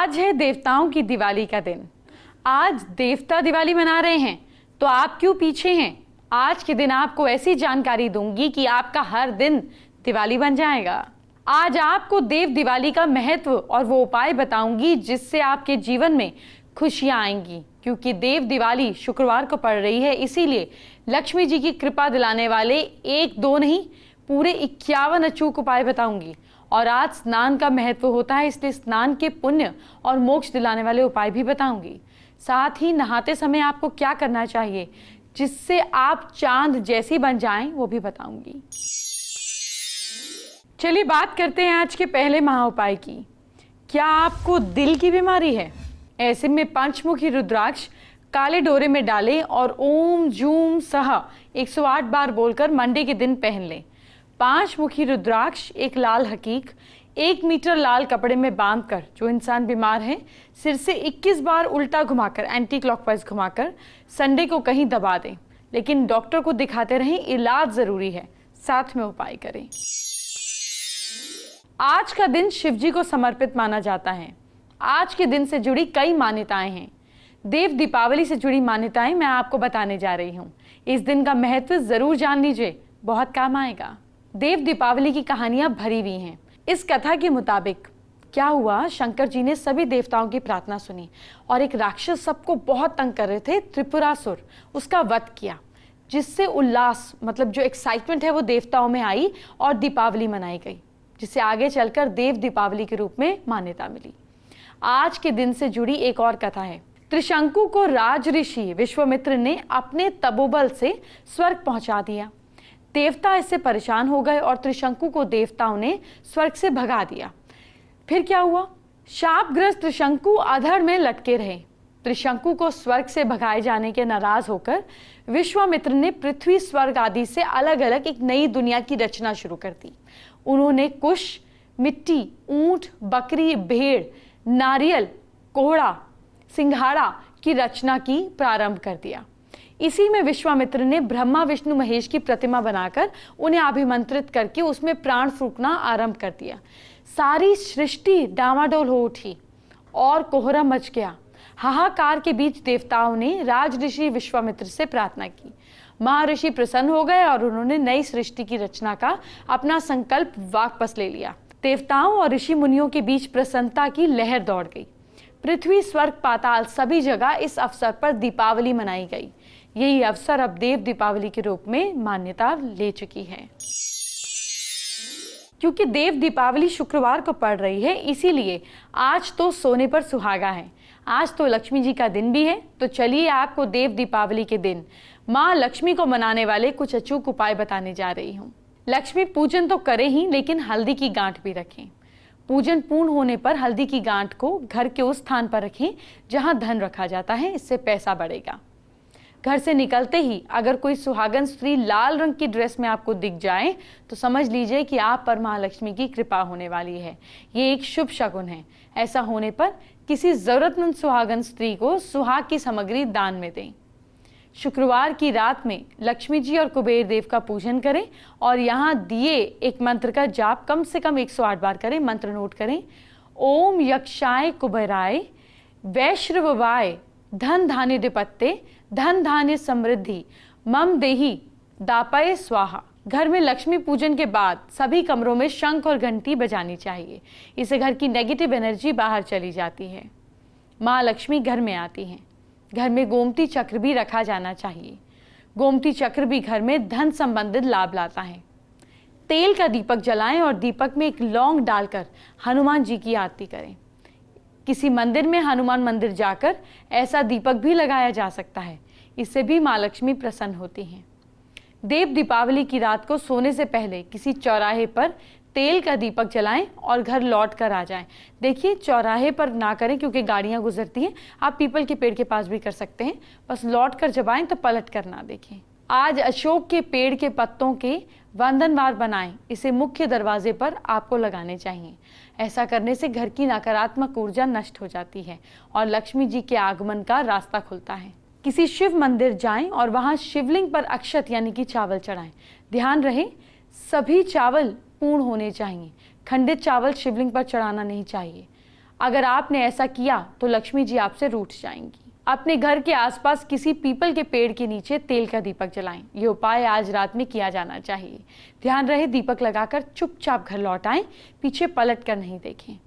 आज है देवताओं की दिवाली का दिन। आज देवता दिवाली मना रहे हैं, तो आप क्यों पीछे हैं? आज के दिन आपको ऐसी जानकारी दूंगी कि आपका हर दिन दिवाली बन जाएगा। आज आपको देव दिवाली का महत्व और वो उपाय बताऊंगी जिससे आपके जीवन में खुशियां आएंगी। क्योंकि देव दिवाली शुक्रवार को पड़ रही है, इसीलिए लक्ष्मी जी की कृपा दिलाने वाले एक दो नहीं पूरे 51 अचूक उपाय बताऊंगी। और आज स्नान का महत्व होता है, इसलिए स्नान के पुण्य और मोक्ष दिलाने वाले उपाय भी बताऊंगी। साथ ही नहाते समय आपको क्या करना चाहिए जिससे आप चांद जैसी बन जाएं, वो भी बताऊंगी। चलिए बात करते हैं आज के पहले महा उपाय की। क्या आपको दिल की बीमारी है? ऐसे में पंचमुखी रुद्राक्ष काले डोरे में डालें और ओम जूम सह 108 बार बोलकर मंडे के दिन पहन लें। 5 मुखी रुद्राक्ष एक लाल हकीक 1 मीटर लाल कपड़े में बांधकर जो इंसान बीमार है सिर से 21 बार उल्टा घुमाकर एंटी क्लॉकवाइज घुमाकर संडे को कहीं दबा दें। लेकिन डॉक्टर को दिखाते रहें, इलाज जरूरी है, साथ में उपाय करें। आज का दिन शिव जी को समर्पित माना जाता है। आज के दिन से जुड़ी कई मान्यताएं हैं। देव दीपावली से जुड़ी मान्यताएं मैं आपको बताने जा रही हूँ। इस दिन का महत्व जरूर जान लीजिए, बहुत काम आएगा। देव दीपावली की कहानियां भरी हुई हैं। इस कथा के मुताबिक क्या हुआ, शंकर जी ने सभी देवताओं की प्रार्थना सुनी और एक राक्षस सबको बहुत तंग कर रहे थे, त्रिपुरासुर, उसका वध किया, जिससे उल्लास मतलब जो एक्साइटमेंट है वो देवताओं में आई और दीपावली मनाई गई, जिसे आगे चलकर देव दीपावली के रूप में मान्यता मिली। आज के दिन से जुड़ी एक और कथा है। त्रिशंकु को राज ऋषि विश्वामित्र ने अपने तपोबल से स्वर्ग पहुंचा दिया। देवता इससे परेशान हो गए और त्रिशंकु को देवताओं ने स्वर्ग से भगा दिया। फिर क्या हुआ? शापग्रस्त त्रिशंकु अधर में लटके रहे। त्रिशंकु को स्वर्ग से भगाए जाने के नाराज होकर विश्वामित्र ने पृथ्वी स्वर्ग आदि से अलग अलग एक नई दुनिया की रचना शुरू कर दी। उन्होंने कुश, मिट्टी, ऊंट, बकरी, भेड़, नारियल, कोहड़ा, सिंघाड़ा की रचना की प्रारंभ कर दिया। इसी में विश्वामित्र ने ब्रह्मा विष्णु महेश की प्रतिमा बनाकर उन्हें अभिमंत्रित करके उसमें प्राण फूंकना आरंभ कर दिया। सारी सृष्टि डामाडोल हो उठी और कोहरा मच गया। हाहाकार के बीच देवताओं ने राज ऋषि विश्वामित्र से प्रार्थना की। महर्षि प्रसन्न हो गए और उन्होंने नई सृष्टि की रचना का अपना संकल्प वापस ले लिया। देवताओं और ऋषि मुनियों के बीच प्रसन्नता की लहर दौड़ गई। पृथ्वी, स्वर्ग, पाताल सभी जगह इस अवसर पर दीपावली मनाई गई। यही अवसर अब देव दीपावली के रूप में मान्यता ले चुकी है। क्योंकि देव दीपावली शुक्रवार को पड़ रही है, इसीलिए आज तो सोने पर सुहागा है। आज तो लक्ष्मी जी का दिन भी है। तो चलिए आपको देव दीपावली के दिन माँ लक्ष्मी को मनाने वाले कुछ अचूक उपाय बताने जा रही हूँ। लक्ष्मी पूजन तो करें ही, लेकिन हल्दी की गांठ भी रखें। पूजन पूर्ण होने पर हल्दी की गांठ को घर के उस स्थान पर रखें जहां धन रखा जाता है, इससे पैसा बढ़ेगा। घर से निकलते ही अगर कोई सुहागन स्त्री लाल रंग की ड्रेस में आपको दिख जाए तो समझ लीजिए कि आप पर महालक्ष्मी की कृपा होने वाली है। ये एक शुभ शगुन है। ऐसा होने पर किसी जरूरतमंद सुहागन स्त्री को सुहाग की सामग्री दान में दें। शुक्रवार की रात में लक्ष्मी जी और कुबेर देव का पूजन करें और यहाँ दिए एक मंत्र का जाप कम से कम 108 बार करें। मंत्र नोट करें। ओम यक्षाय कुबेराय वैश्रवाय धन धान्य दिपत्ते धन धान्य समृद्धि मम देही दापय स्वाहा। घर में लक्ष्मी पूजन के बाद सभी कमरों में शंख और घंटी बजानी चाहिए। इससे घर की नेगेटिव एनर्जी बाहर चली जाती है। माँ लक्ष्मी घर में आती हैं। घर में गोमती चक्र भी रखा जाना चाहिए। गोमती चक्र भी घर में धन संबंधित लाभ लाता है। तेल का दीपक जलाएं और दीपक में एक लौंग डालकर हनुमान जी की आरती करें। किसी मंदिर में हनुमान मंदिर जाकर ऐसा दीपक भी लगाया जा सकता है। इससे भी माँ लक्ष्मी प्रसन्न होती हैं। देव दीपावली की रात को सोने से पहले किसी चौराहे पर तेल का दीपक जलाएं और घर लौट कर आ जाएं। देखिए, चौराहे पर ना करें क्योंकि गाड़ियां गुजरती हैं। आप पीपल के पेड़ के पास भी कर सकते हैं। बस लौट कर जब आएं तो पलट कर ना देखें। आज अशोक के पेड़ के पत्तों के वंदनवार बनाएं। इसे मुख्य दरवाजे पर आपको लगाने चाहिए। ऐसा करने से घर की नकारात्मक ऊर्जा नष्ट हो जाती है और लक्ष्मी जी के आगमन का रास्ता खुलता है। किसी शिव मंदिर जाएं और वहां शिवलिंग पर अक्षत यानी कि चावल चढ़ाएं। ध्यान रहे, सभी चावल पूर्ण होने चाहिए। खंडित चावल शिवलिंग पर चढ़ाना नहीं चाहिए। अगर आपने ऐसा किया तो लक्ष्मी जी आपसे रूठ जाएंगी। अपने घर के आसपास किसी पीपल के पेड़ के नीचे तेल का दीपक जलाएं। ये उपाय आज रात में किया जाना चाहिए। ध्यान रहे दीपक लगाकर चुपचाप घर लौट आएं, पीछे पलट कर नहीं देखें।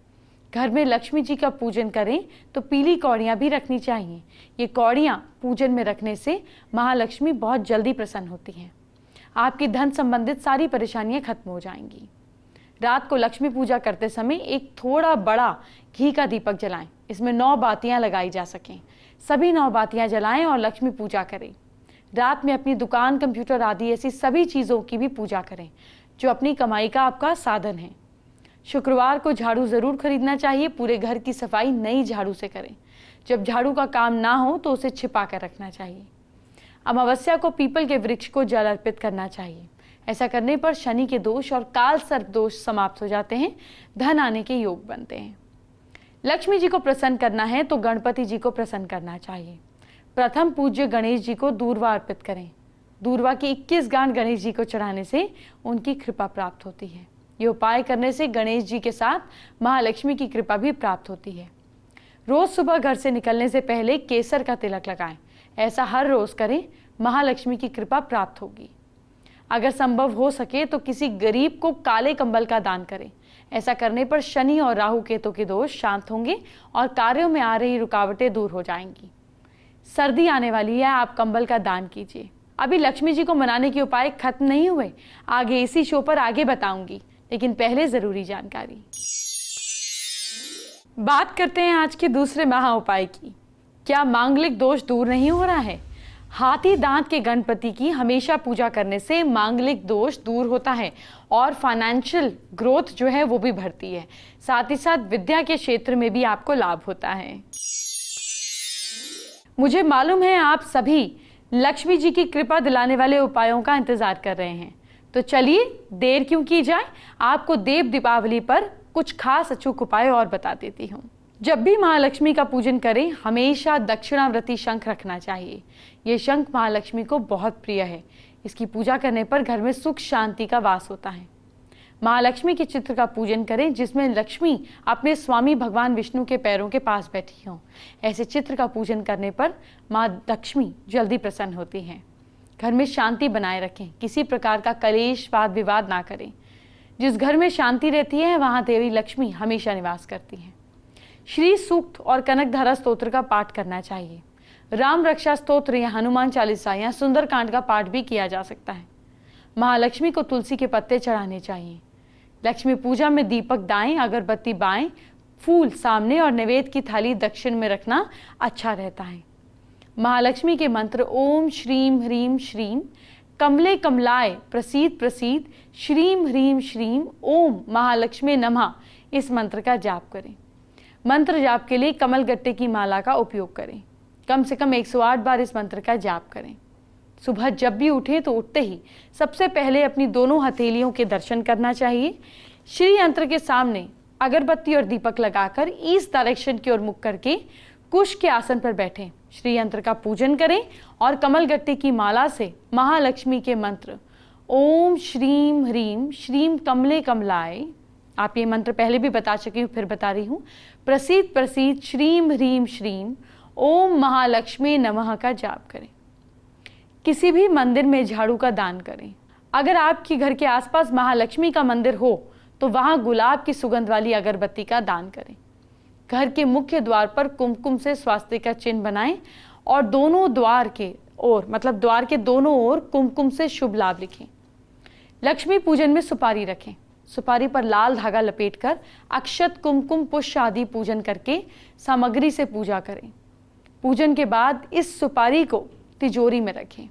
घर में लक्ष्मी जी का पूजन करें तो पीली कौड़ियाँ भी रखनी चाहिए। ये कौड़ियाँ पूजन में रखने से महालक्ष्मी बहुत जल्दी प्रसन्न होती हैं। आपकी धन संबंधित सारी परेशानियां खत्म हो जाएंगी। रात को लक्ष्मी पूजा करते समय एक थोड़ा बड़ा घी का दीपक जलाएं। इसमें 9 बातियां लगाई जा सकें। सभी 9 बातियां जलाएं और लक्ष्मी पूजा करें। रात में अपनी दुकान, कंप्यूटर आदि ऐसी सभी चीज़ों की भी पूजा करें जो अपनी कमाई का आपका साधन है। शुक्रवार को झाड़ू ज़रूर खरीदना चाहिए। पूरे घर की सफाई नई झाड़ू से करें। जब झाड़ू का काम ना हो तो उसे छिपा कर रखना चाहिए। अमावस्या को पीपल के वृक्ष को जल अर्पित करना चाहिए। ऐसा करने पर शनि के दोष और काल सर्प दोष समाप्त हो जाते हैं, धन आने के योग बनते हैं। लक्ष्मी जी को प्रसन्न करना है तो गणपति जी को प्रसन्न करना चाहिए। प्रथम पूज्य गणेश जी को दूर्वा अर्पित करें। दूर्वा की 21 गांठ गणेश जी को चढ़ाने से उनकी कृपा प्राप्त होती है। ये उपाय करने से गणेश जी के साथ महालक्ष्मी की कृपा भी प्राप्त होती है। रोज सुबह घर से निकलने से पहले केसर का तिलक लगाएं। ऐसा हर रोज करें, महालक्ष्मी की कृपा प्राप्त होगी। अगर संभव हो सके तो किसी गरीब को काले कंबल का दान करें। ऐसा करने पर शनि और राहु केतु के दोष शांत होंगे और कार्यों में आ रही रुकावटें दूर हो जाएंगी। सर्दी आने वाली है, आप कंबल का दान कीजिए। अभी लक्ष्मी जी को मनाने के उपाय खत्म नहीं हुए, आगे इसी शो पर आगे बताऊंगी, लेकिन पहले जरूरी जानकारी। बात करते हैं आज के दूसरे महा उपाय की। क्या मांगलिक दोष दूर नहीं हो रहा है? हाथी दांत के गणपति की हमेशा पूजा करने से मांगलिक दोष दूर होता है और फाइनेंशियल ग्रोथ जो है वो भी बढ़ती है। साथ ही साथ विद्या के क्षेत्र में भी आपको लाभ होता है। मुझे मालूम है आप सभी लक्ष्मी जी की कृपा दिलाने वाले उपायों का इंतजार कर रहे हैं, तो चलिए देर क्यों की जाए, आपको देव दीपावली पर कुछ खास अचूक उपाय और बता देती हूँ। जब भी महालक्ष्मी का पूजन करें हमेशा दक्षिणावर्ती शंख रखना चाहिए। ये शंख महालक्ष्मी को बहुत प्रिय है। इसकी पूजा करने पर घर में सुख शांति का वास होता है। महालक्ष्मी के चित्र का पूजन करें जिसमें लक्ष्मी अपने स्वामी भगवान विष्णु के पैरों के पास बैठी हों। ऐसे चित्र का पूजन करने पर माँ लक्ष्मी जल्दी प्रसन्न होती हैं। घर में शांति बनाए रखें, किसी प्रकार का कलेश वाद विवाद ना करें। जिस घर में शांति रहती है वहाँ देवी लक्ष्मी हमेशा निवास करती हैं। श्री सूक्त और कनकधारा स्तोत्र का पाठ करना चाहिए। राम रक्षा स्तोत्र या हनुमान चालीसा या सुंदरकांड का पाठ भी किया जा सकता है। महालक्ष्मी को तुलसी के पत्ते चढ़ाने चाहिए। लक्ष्मी पूजा में दीपक दाएं, अगरबत्ती बाएं, फूल सामने और नैवेद्य की थाली दक्षिण में रखना अच्छा रहता है। महालक्ष्मी के मंत्र ओम श्रीम ह्रीम श्रीम कमले कमलाय प्रसीद प्रसीद श्रीम ह्रीम श्रीम ओम महालक्ष्मी नमः, इस मंत्र का जाप करें। मंत्र जाप के लिए कमल गट्टे की माला का उपयोग करें। कम से कम 108 बार इस मंत्र का जाप करें। सुबह जब भी उठें तो उठते ही सबसे पहले अपनी दोनों हथेलियों के दर्शन करना चाहिए। श्री यंत्र के सामने अगरबत्ती और दीपक लगाकर ईस्ट डायरेक्शन की ओर मुख करके कुश के आसन पर बैठें। श्री यंत्र का पूजन करें और कमल गट्टे की माला से महालक्ष्मी के मंत्र ओम श्रीम ह्रीम श्रीम कमले कमलाय, आप ये मंत्र पहले भी बता चुकी हूँ, फिर बता रही हूँ, प्रसीद प्रसीद श्रीम ह्रीम श्रीम ओम महालक्ष्मी नमः का जाप करें। किसी भी मंदिर में झाड़ू का दान करें। अगर आपके घर के आसपास महालक्ष्मी का मंदिर हो तो वहां गुलाब की सुगंध वाली अगरबत्ती का दान करें। घर के मुख्य द्वार पर कुमकुम से स्वास्तिक का चिन्ह बनाएं और दोनों द्वार के ओर, मतलब द्वार के दोनों ओर कुमकुम से शुभ लाभ लिखें। लक्ष्मी पूजन में सुपारी रखें। सुपारी पर लाल धागा लपेटकर अक्षत, कुमकुम, पुष्प आदि पूजन करके सामग्री से पूजा करें। पूजन के बाद इस सुपारी को तिजोरी में रखें।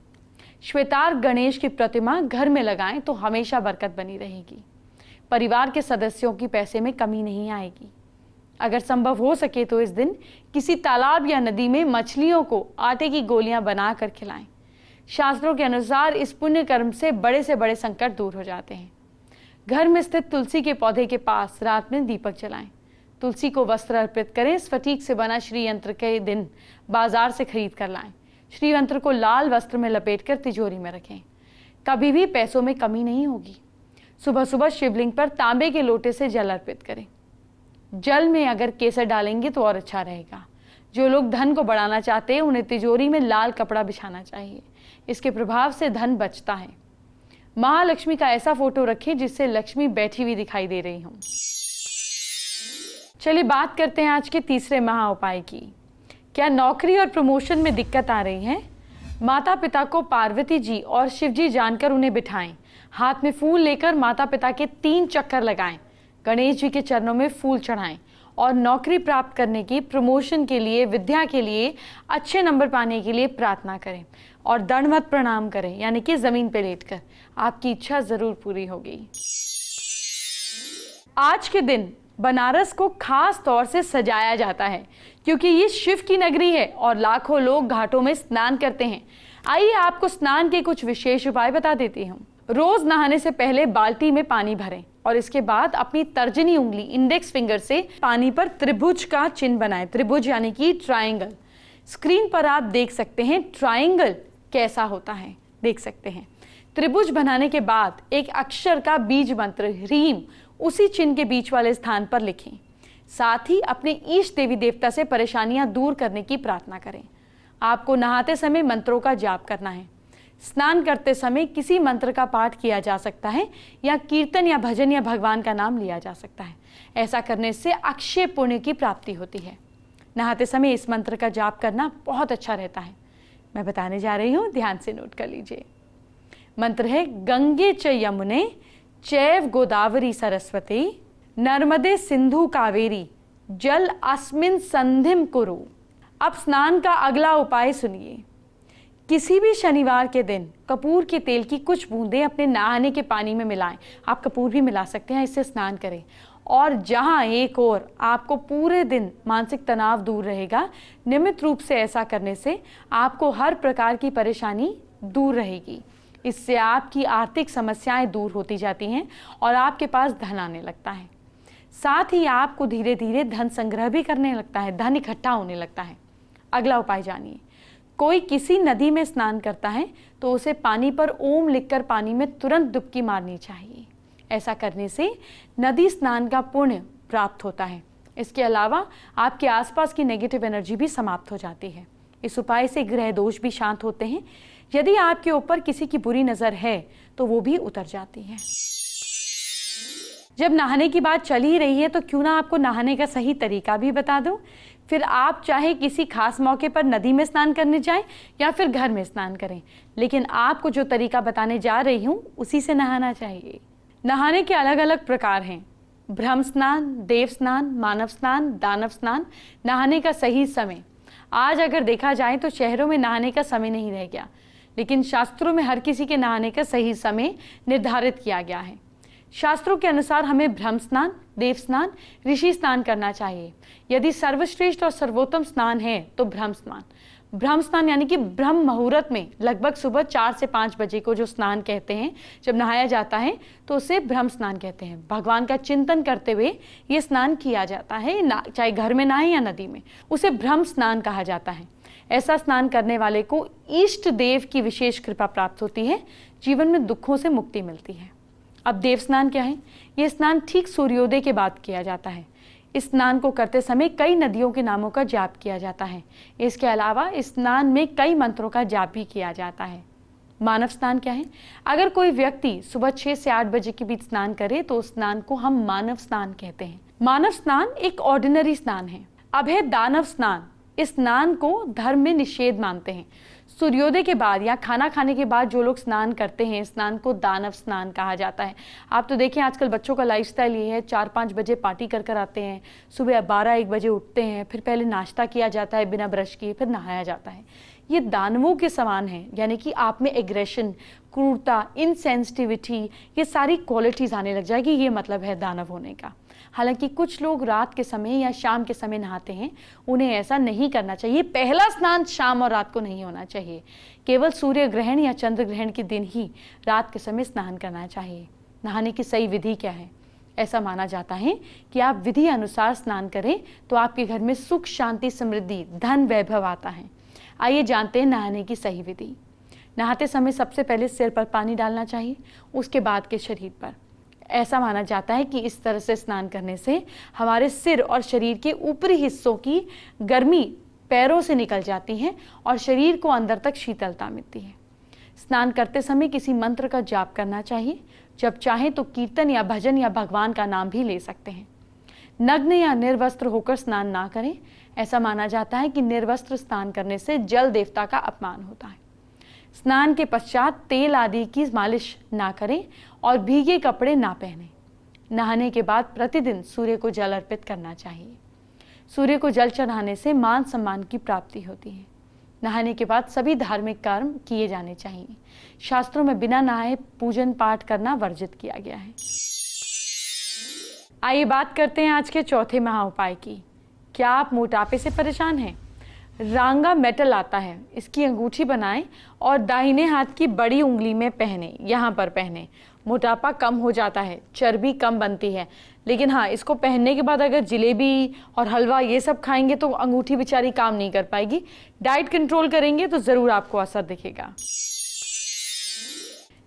श्वेतार्क गणेश की प्रतिमा घर में लगाएं तो हमेशा बरकत बनी रहेगी। परिवार के सदस्यों की पैसे में कमी नहीं आएगी। अगर संभव हो सके तो इस दिन किसी तालाब या नदी में मछलियों को आटे की गोलियां बनाकर खिलाएं। शास्त्रों के अनुसार इस पुण्य कर्म से बड़े संकट दूर हो जाते हैं। घर में स्थित तुलसी के पौधे के पास रात में दीपक जलाएं। तुलसी को वस्त्र अर्पित करें। स्फटिक से बना श्री यंत्र के दिन बाजार से खरीद कर लाएं। श्री यंत्र को लाल वस्त्र में लपेटकर तिजोरी में रखें। कभी भी पैसों में कमी नहीं होगी। सुबह सुबह शिवलिंग पर तांबे के लोटे से जल अर्पित करें। जल में अगर केसर डालेंगे तो और अच्छा रहेगा। जो लोग धन को बढ़ाना चाहते हैं उन्हें तिजोरी में लाल कपड़ा बिछाना चाहिए, इसके प्रभाव से धन बचता है। महालक्ष्मी का ऐसा फोटो रखें जिससे लक्ष्मी बैठी हुई दिखाई दे रही हो। चलिए बात करते हैं आज के तीसरे महा उपाय की। क्या नौकरी और प्रमोशन में दिक्कत आ रही है? माता पिता को पार्वती जी और शिव जी जानकर उन्हें बिठाएं। हाथ में फूल लेकर माता पिता के 3 चक्कर लगाएं। गणेश जी के चरणों में फूल चढ़ाएं और नौकरी प्राप्त करने की, प्रमोशन के लिए, विद्या के लिए, अच्छे नंबर पाने के लिए प्रार्थना करें और दंडवत प्रणाम करें, यानी कि जमीन पर लेटकर। आपकी इच्छा जरूर पूरी होगी। आज के दिन बनारस को खास तौर से सजाया जाता है क्योंकि ये शिव की नगरी है और लाखों लोग घाटों में स्नान करते हैं। आइए आपको स्नान के कुछ विशेष उपाय बता देती हूँ। रोज नहाने से पहले बाल्टी में पानी भरें और इसके बाद अपनी तर्जनी उंगली, इंडेक्स फिंगर से पानी पर त्रिभुज का चिन्ह बनाएं। त्रिभुज यानी कि ट्रायंगल। स्क्रीन पर आप देख सकते हैं ट्रायंगल कैसा होता है, देख सकते हैं। त्रिभुज बनाने के बाद एक अक्षर का बीज मंत्र ह्रीम उसी चिन्ह के बीच वाले स्थान पर लिखें। साथ ही अपने ईष्ट देवी देवता से परेशानियां दूर करने की प्रार्थना करें। आपको नहाते समय मंत्रों का जाप करना है। स्नान करते समय किसी मंत्र का पाठ किया जा सकता है या कीर्तन या भजन या भगवान का नाम लिया जा सकता है। ऐसा करने से अक्षय पुण्य की प्राप्ति होती है। नहाते समय इस मंत्र का जाप करना बहुत अच्छा रहता है। मैं बताने जा रही हूँ, ध्यान से नोट कर लीजिए। मंत्र है गंगे च यमुने चैव गोदावरी सरस्वती नर्मदे सिंधु कावेरी जल अस्मिन संधिम कुरु। अब स्नान का अगला उपाय सुनिए। किसी भी शनिवार के दिन कपूर के तेल की कुछ बूंदें अपने नहाने के पानी में मिलाएं। आप कपूर भी मिला सकते हैं, इससे स्नान करें। और जहां एक और आपको पूरे दिन मानसिक तनाव दूर रहेगा, नियमित रूप से ऐसा करने से आपको हर प्रकार की परेशानी दूर रहेगी। इससे आपकी आर्थिक समस्याएं दूर होती जाती हैं और आपके पास धन आने लगता है। साथ ही आपको धीरे धीरे धन संग्रह भी करने लगता है, धन इकट्ठा होने लगता है। अगला उपाय जानिए। कोई किसी नदी में स्नान करता है तो उसे पानी पर ओम लिखकर पानी में तुरंत डुबकी मारनी चाहिए। ऐसा करने से नदी स्नान का पुण्य प्राप्त होता है। इसके अलावा आपके आसपास की नेगेटिव एनर्जी भी समाप्त हो जाती है। इस उपाय से ग्रह दोष भी शांत होते हैं। यदि आपके ऊपर किसी की बुरी नजर है तो वो भी उतर जाती है। जब नहाने की बात चल ही रही है तो क्यों ना आपको नहाने का सही तरीका भी बता दूं। फिर आप चाहे किसी खास मौके पर नदी में स्नान करने जाएं या फिर घर में स्नान करें, लेकिन आपको जो तरीका बताने जा रही हूं उसी से नहाना चाहिए। नहाने के अलग अलग प्रकार हैं। ब्रह्म स्नान, देव स्नान, मानव स्नान, दानव स्नान। नहाने का सही समय आज अगर देखा जाए तो शहरों में नहाने का समय नहीं रह गया, लेकिन शास्त्रों में हर किसी के नहाने का सही समय निर्धारित किया गया है। शास्त्रों के अनुसार हमें ब्रह्म स्नान, देव स्नान, ऋषि स्नान करना चाहिए। यदि सर्वश्रेष्ठ और सर्वोत्तम स्नान है तो ब्रह्म स्नान। ब्रह्म स्नान यानी कि ब्रह्म मुहूर्त में लगभग सुबह 4 से 5 बजे को जो स्नान कहते हैं, जब नहाया जाता है तो उसे ब्रह्म स्नान कहते हैं। भगवान का चिंतन करते हुए ये स्नान किया जाता है, चाहे घर में नहाए या नदी में, उसे ब्रह्म स्नान कहा जाता है। ऐसा स्नान करने वाले को इष्ट देव की विशेष कृपा प्राप्त होती है, जीवन में दुखों से मुक्ति मिलती है। अब देव स्नान क्या है? यह स्नान ठीक सूर्योदय के बाद किया जाता है। इस स्नान को करते समय कई नदियों के नामों का जाप किया जाता है। इसके अलावा इस स्नान में कई मंत्रों का जाप भी किया जाता है। मानव स्नान क्या है? अगर कोई व्यक्ति सुबह 6 से 8 बजे के बीच स्नान करे तो उस स्नान को हम मानव स्नान कहते हैं। मानव स्नान एक ऑर्डिनरी स्नान है। अब है दानव स्नान। इस स्नान को धर्म में निषेध मानते हैं। सूर्योदय के बाद या खाना खाने के बाद जो लोग स्नान करते हैं, स्नान को दानव स्नान कहा जाता है। आप तो देखें आजकल बच्चों का लाइफस्टाइल ये है, 4-5 बजे पार्टी कर आते हैं, सुबह 12-1 बजे उठते हैं, फिर पहले नाश्ता किया जाता है बिना ब्रश किए, फिर नहाया जाता है। ये दानवों के समान है, यानी कि आप में एग्रेशन, क्रूरता, इनसेंसिटिविटी, ये सारी क्वालिटीज आने लग जाएगी। ये मतलब है दानव होने का। हालांकि कुछ लोग रात के समय या शाम के समय नहाते हैं, उन्हें ऐसा नहीं करना चाहिए। पहला स्नान शाम और रात को नहीं होना चाहिए। केवल सूर्य ग्रहण या चंद्र ग्रहण के दिन ही रात के समय स्नान करना चाहिए। नहाने की सही विधि क्या है? ऐसा माना जाता है कि आप विधि अनुसार स्नान करें तो आपके घर में सुख, शांति, समृद्धि, धन, वैभव आता है। आइए जानते हैं नहाने की सही विधि। नहाते समय सबसे पहले सिर पर पानी डालना चाहिए, उसके बाद के शरीर पर। ऐसा माना जाता है कि इस तरह से स्नान करने से हमारे सिर और शरीर के ऊपरी हिस्सों की गर्मी पैरों से निकल जाती है और शरीर को अंदर तक शीतलता मिलती है। स्नान करते समय किसी मंत्र का जाप करना चाहिए। जब चाहें तो कीर्तन या भजन या भगवान का नाम भी ले सकते हैं। नग्न या निर्वस्त्र होकर स्नान ना करें। ऐसा माना जाता है कि निर्वस्त्र स्नान करने से जल देवता का अपमान होता है। स्नान के पश्चात तेल आदि की मालिश ना करें और भीगे कपड़े ना पहनें। नहाने के बाद प्रतिदिन सूर्य को जल अर्पित करना चाहिए। सूर्य को जल चढ़ाने से मान सम्मान की प्राप्ति होती है। नहाने के बाद सभी धार्मिक कर्म किए जाने चाहिए। शास्त्रों में बिना नहाए पूजन पाठ करना वर्जित किया गया है। आइए बात करते हैं आज के चौथे महाउपाय की। क्या आप मोटापे से परेशान हैं? रांगा मेटल आता है, इसकी अंगूठी बनाएं और दाहिने हाथ की बड़ी उंगली में पहने, यहाँ पर पहने। मोटापा कम हो जाता है, चर्बी कम बनती है। लेकिन हाँ, इसको पहनने के बाद अगर जलेबी और हलवा ये सब खाएंगे तो अंगूठी बेचारी काम नहीं कर पाएगी। डाइट कंट्रोल करेंगे तो ज़रूर आपको असर दिखेगा।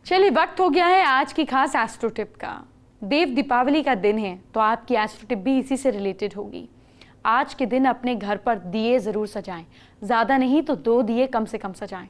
चलिए, वक्त हो गया है आज की खास एस्ट्रो टिप का। देव दीपावली का दिन है तो आपकी एस्ट्रो टिप भी इसी से रिलेटेड होगी। आज के दिन अपने घर पर दिए ज़रूर सजाएं। ज़्यादा नहीं तो 2 दिए कम से कम सजाएं।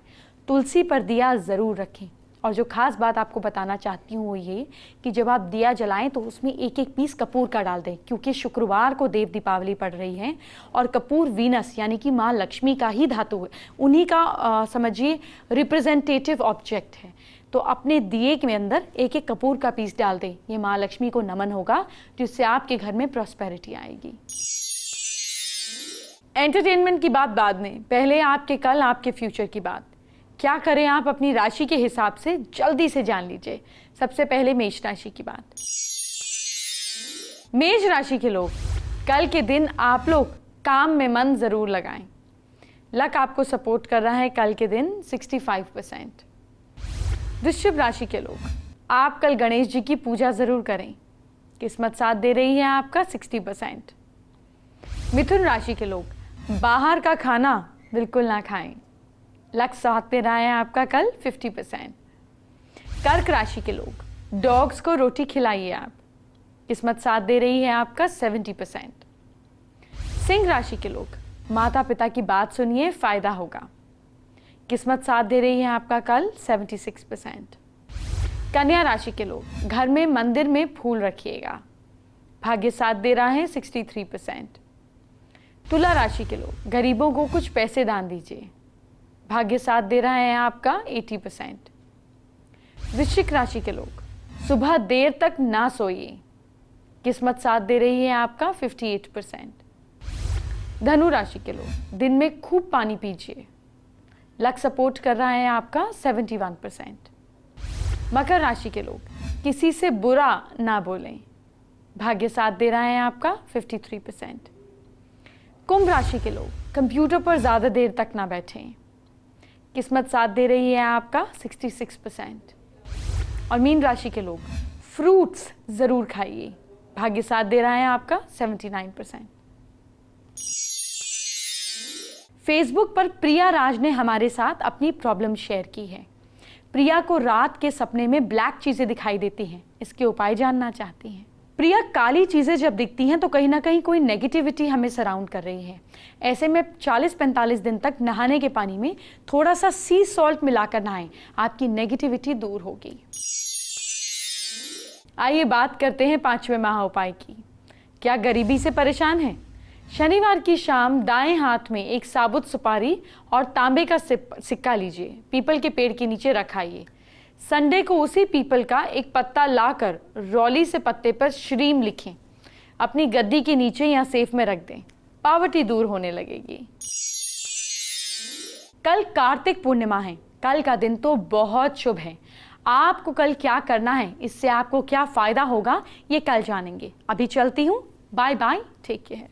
तुलसी पर दिया ज़रूर रखें। और जो खास बात आपको बताना चाहती हूँ वो ये कि जब आप दिया जलाएं तो उसमें एक एक पीस कपूर का डाल दें, क्योंकि शुक्रवार को देव दीपावली पड़ रही है और कपूर वीनस यानी कि माँ लक्ष्मी का ही धातु है, उन्हीं का समझिए रिप्रेजेंटेटिव ऑब्जेक्ट है। तो अपने दिए के अंदर एक एक कपूर का पीस डाल दें। ये माँ लक्ष्मी को नमन होगा, जिससे आपके घर में प्रॉस्पेरिटी आएगी। एंटरटेनमेंट की बात बाद में, पहले आपके कल आपके फ्यूचर की बात। क्या करें आप अपनी राशि के हिसाब से जल्दी से जान लीजिए। सबसे पहले मेष राशि की बात। मेष राशि के लोग, कल के दिन आप लोग काम में मन जरूर लगाएं। लक आपको सपोर्ट कर रहा है कल के दिन 65%। वृश्चिक राशि के लोग, आप कल गणेश जी की पूजा जरूर करें। किस्मत साथ दे रही है आपका 60%। मिथुन राशि के लोग, बाहर का खाना बिल्कुल ना खाएं। लक साथ दे रहा है आपका कल 50%। कर्क राशि के लोग, डॉग्स को रोटी खिलाइए आप। किस्मत साथ दे रही है आपका 70%। सिंह राशि के लोग, माता पिता की बात सुनिए, फायदा होगा। किस्मत साथ दे रही है आपका कल 76%। कन्या राशि के लोग, घर में मंदिर में फूल रखिएगा। भाग्य साथ दे रहा है 63%। तुला राशि के लोग, गरीबों को कुछ पैसे दान दीजिए। भाग्य साथ दे रहा है आपका 80%। वृश्चिक राशि के लोग, सुबह देर तक ना सोइए। किस्मत साथ दे रही है आपका 58%। धनु राशि के लोग, दिन में खूब पानी पीजिए। लक सपोर्ट कर रहा है आपका 71%। मकर राशि के लोग, किसी से बुरा ना बोलें। भाग्य साथ दे रहा है आपका 53%। कुंभ राशि के लोग, कंप्यूटर पर ज़्यादा देर तक ना बैठें। किस्मत साथ दे रही है आपका 66%। और मीन राशि के लोग, फ्रूट्स ज़रूर खाइए। भाग्य साथ दे रहा है आपका 79%। फेसबुक पर प्रिया राज ने हमारे साथ अपनी प्रॉब्लम शेयर की है। प्रिया को रात के सपने में ब्लैक चीज़ें दिखाई देती हैं। इसके उपाय जानना चाहती हैं। प्रिया, काली चीज़ें जब दिखती हैं तो कहीं ना कहीं कोई नेगेटिविटी हमें सराउंड कर रही है। ऐसे में 40-45 दिन तक नहाने के पानी में थोड़ा सा सी सॉल्ट मिलाकर नहाएं, आपकी नेगेटिविटी दूर होगी। आइए बात करते हैं 5वें महाउपाय की। क्या गरीबी से परेशान हैं? शनिवार की शाम दाएं हाथ में एक साबुत सुपारी और तांबे का सिक्का लीजिए, पीपल के पेड़ के नीचे रखाइए। संडे को उसी पीपल का एक पत्ता लाकर रौली से पत्ते पर श्रीम लिखें, अपनी गद्दी के नीचे या सेफ में रख दें। पावर्टी दूर होने लगेगी। कल कार्तिक पूर्णिमा है। कल का दिन तो बहुत शुभ है। आपको कल क्या करना है, इससे आपको क्या फायदा होगा, ये कल जानेंगे। अभी चलती हूँ। Bye bye, take care.